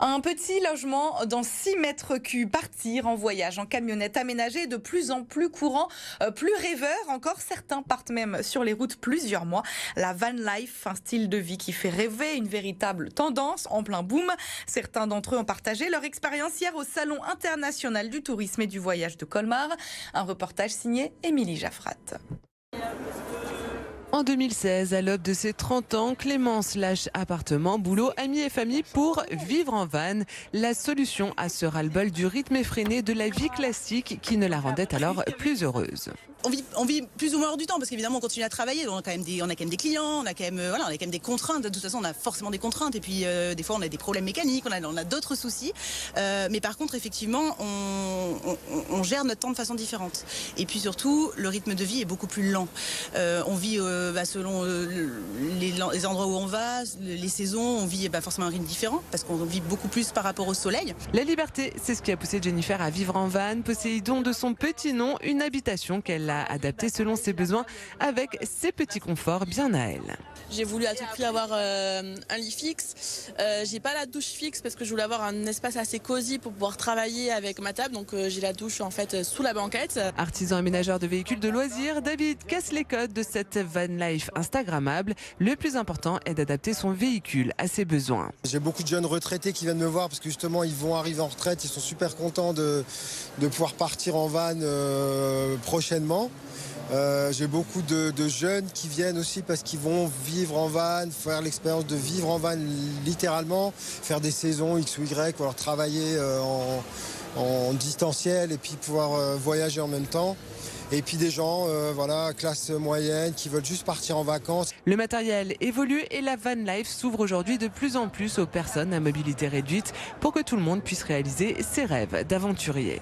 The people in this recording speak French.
Un petit logement dans 6 mètres cubes, partir en voyage en camionnette aménagée de plus en plus courant, plus rêveur encore. Certains partent même sur les routes plusieurs mois. La van life, un style de vie qui fait rêver, une véritable tendance en plein boom. Certains d'entre eux ont partagé leur expérience hier au Salon international du tourisme et du voyage de Colmar. Un reportage signé Émilie Jaffrat. En 2016, à l'aube de ses 30 ans, Clémence lâche appartement, boulot, amis et famille pour vivre en van. La solution à ce ras-le-bol du rythme effréné de la vie classique qui ne la rendait alors plus heureuse. On vit plus ou moins hors du temps parce qu'évidemment on continue à travailler, on a quand même des clients, on a quand même des contraintes. De toute façon on a forcément des contraintes et puis des fois on a des problèmes mécaniques, on a d'autres soucis. Mais par contre effectivement on gère notre temps de façon différente. Et puis surtout le rythme de vie est beaucoup plus lent. On vit selon les endroits où on va, les saisons, on vit forcément un rythme différent parce qu'on vit beaucoup plus par rapport au soleil. La liberté, c'est ce qui a poussé Jennifer à vivre en van, Poséidon de son petit nom, une habitation qu'elle a adaptée selon ses besoins avec ses petits conforts bien à elle. J'ai voulu à tout prix avoir un lit fixe. J'ai pas la douche fixe parce que je voulais avoir un espace assez cosy pour pouvoir travailler avec ma table. Donc j'ai la douche en fait sous la banquette. Artisan aménageur de véhicules de loisirs, David casse les codes de cette van life instagrammable. Le plus important est d'adapter son véhicule à ses besoins. J'ai beaucoup de jeunes retraités qui viennent me voir parce que justement ils vont arriver en retraite, ils sont super contents de pouvoir partir en van prochainement. J'ai beaucoup de jeunes qui viennent aussi parce qu'ils vont vivre en van, faire l'expérience de vivre en van littéralement, faire des saisons X ou Y, ou alors travailler en distanciel et puis pouvoir voyager en même temps. Et puis des gens, classe moyenne, qui veulent juste partir en vacances. Le matériel évolue et la van life s'ouvre aujourd'hui de plus en plus aux personnes à mobilité réduite pour que tout le monde puisse réaliser ses rêves d'aventurier.